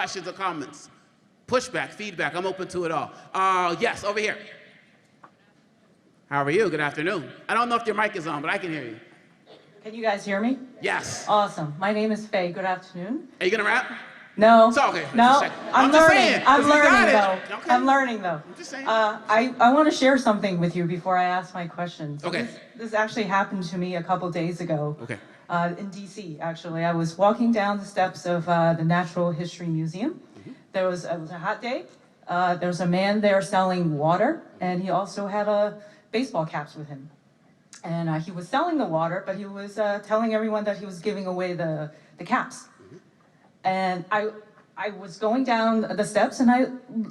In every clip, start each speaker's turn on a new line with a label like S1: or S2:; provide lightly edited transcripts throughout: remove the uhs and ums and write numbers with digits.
S1: questions or comments? Pushback, feedback, I'm open to it all. Yes, over here. How are you? Good afternoon. I don't know if your mic is on, but I can hear you.
S2: Can you guys hear me?
S1: Yes.
S2: Awesome. My name is Faye. Good afternoon.
S1: Are you gonna rap?
S2: No.
S1: It's okay.
S2: No. I'm learning. I'm learning though.
S1: Okay.
S2: I'm learning though.
S1: I'm just saying.
S2: I want to share something with you before I ask my questions. So
S1: Okay.
S2: This actually happened to me a couple days ago.
S1: Okay.
S2: In DC, actually. I was walking down the steps of the Natural History Museum. It was a hot day. There was a man there selling water, and he also had baseball caps with him. And he was selling the water, but he was telling everyone that he was giving away the caps. And I was going down the steps, and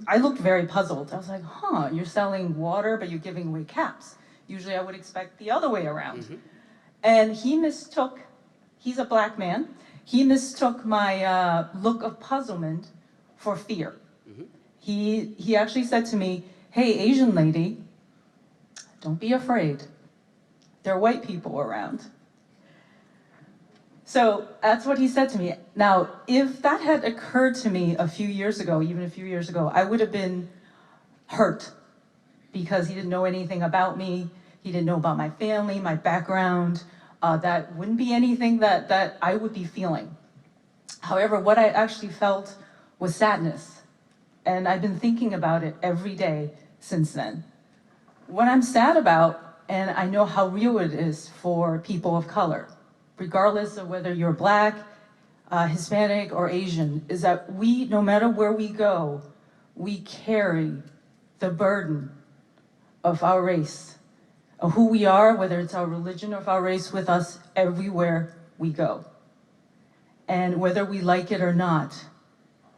S2: I looked very puzzled. I was like, huh, you're selling water, but you're giving away caps. Usually I would expect the other way around. And he's a black man, he mistook my look of puzzlement for fear. He actually said to me, hey, Asian lady, don't be afraid. There are white people around. So that's what he said to me. Now, if that had occurred to me a few years ago, even a few years ago, I would have been hurt because he didn't know anything about me. He didn't know about my family, my background. That wouldn't be anything that I would be feeling. However, what I actually felt was sadness. And I've been thinking about it every day since then. What I'm sad about, and I know how real it is for people of color, regardless of whether you're Black, Hispanic, or Asian, is that we, no matter where we go, we carry the burden of our race, of who we are, whether it's our religion or our race, with us everywhere we go. And whether we like it or not,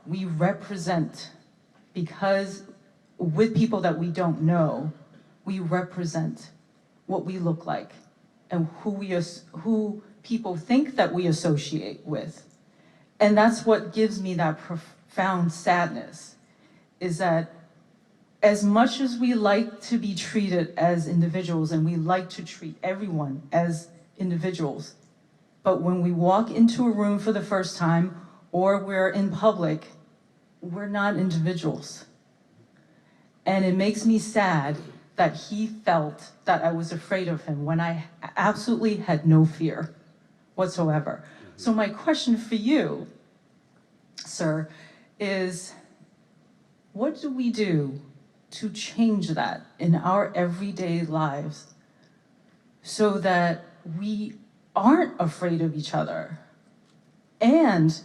S2: we represent, because with people that we don't know, we represent what we look like and who people think that we associate with. And that's what gives me that profound sadness, is that as much as we like to be treated as individuals, and we like to treat everyone as individuals, but when we walk into a room for the first time or we're in public, we're not individuals. And it makes me sad that he felt that I was afraid of him when I absolutely had no fear whatsoever. So my question for you, sir, is what do we do to change that in our everyday lives so that we aren't afraid of each other? And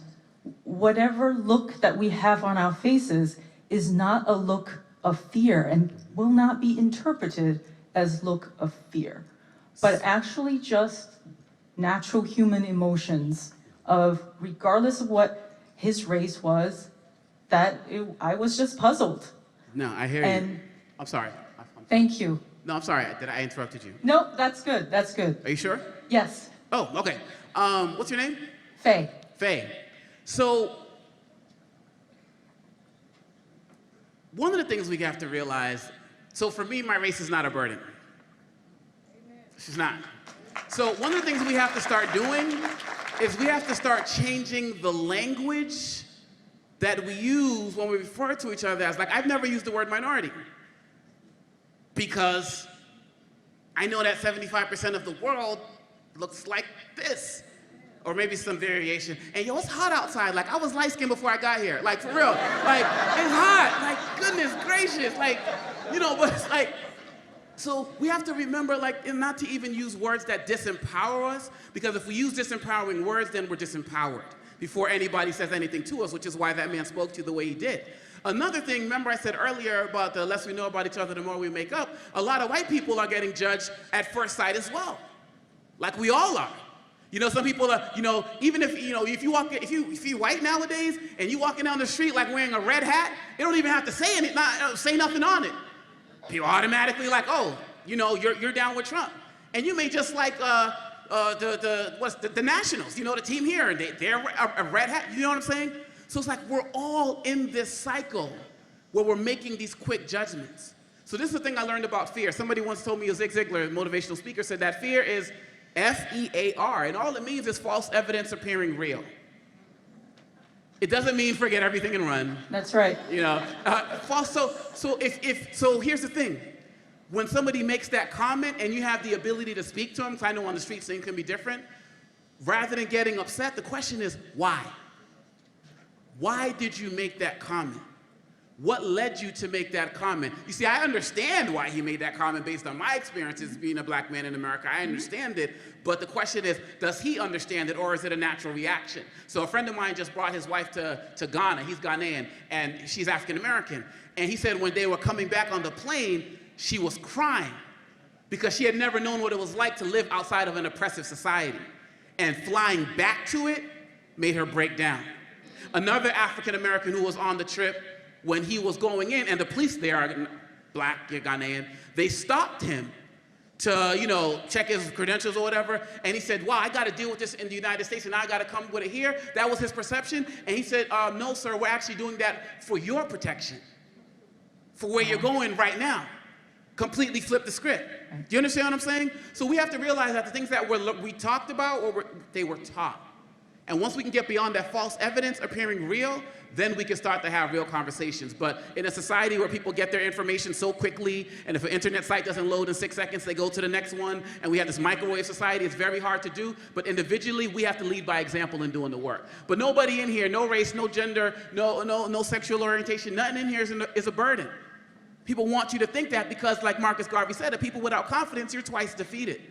S2: whatever look that we have on our faces is not a look of fear and will not be interpreted as look of fear, but actually just natural human emotions of, regardless of what his race was, I was just puzzled.
S1: No, I hear you. I'm sorry.
S2: Thank you.
S1: No, I'm sorry. Did I interrupted you?
S2: No, that's good. That's good.
S1: Are you sure?
S2: Yes.
S1: Oh, okay. What's your name?
S2: Faye.
S1: Faye. So, one of the things we have to realize, so for me, my race is not a burden. She's not. So one of the things we have to start doing is we have to start changing the language that we use when we refer to each other as, like, I've never used the word minority because I know that 75% of the world looks like this, or maybe some variation. And yo, it's hot outside. Like, I was light-skinned before I got here. Like, for real. Like, it's hot. Like, goodness gracious. Like, you know, but it's like, so we have to remember, like, and not to even use words that disempower us, because if we use disempowering words, then we're disempowered before anybody says anything to us, which is why that man spoke to you the way he did. Another thing, remember I said earlier about the less we know about each other, the more we make up. A lot of white people are getting judged at first sight as well. Like we all are. You know, some people are, you know, even if, you know, if you're white nowadays and you walking down the street like wearing a red hat, you don't even have to say anything, say nothing on it. People automatically like, oh, you know, you're down with Trump. And you may just like the Nationals, you know, the team here, and they're a red hat, you know what I'm saying? So it's like we're all in this cycle where we're making these quick judgments. So this is the thing I learned about fear. Somebody once told me, Zig Ziglar, a motivational speaker, said that fear is F-E-A-R, and all it means is false evidence appearing real. It doesn't mean forget everything and run.
S2: That's right.
S1: You know, false. So here's the thing. When somebody makes that comment and you have the ability to speak to them, because I know on the streets things can be different, rather than getting upset, the question is why? Why did you make that comment? What led you to make that comment? You see, I understand why he made that comment based on my experiences being a black man in America. I understand it, but the question is, does he understand it, or is it a natural reaction? So a friend of mine just brought his wife to Ghana. He's Ghanaian, and she's African American. And he said when they were coming back on the plane, she was crying because she had never known what it was like to live outside of an oppressive society. And flying back to it made her break down. Another African American who was on the trip, when he was going in, and the police there are black, Ghanaian, they stopped him to, you know, check his credentials or whatever, and he said, wow, I gotta deal with this in the United States and I gotta come with it here. That was his perception, and he said, no, sir, we're actually doing that for your protection, for where you're going right now. Completely flip the script. Do you understand what I'm saying? So we have to realize that the things that we talked about, they were taught. And once we can get beyond that false evidence appearing real, then we can start to have real conversations. But in a society where people get their information so quickly, and if an internet site doesn't load in 6 seconds, they go to the next one, and we have this microwave society, it's very hard to do. But individually, we have to lead by example in doing the work. But nobody in here, no race, no gender, no sexual orientation, nothing in here is a burden. People want you to think that because, like Marcus Garvey said, the people without confidence, you're twice defeated.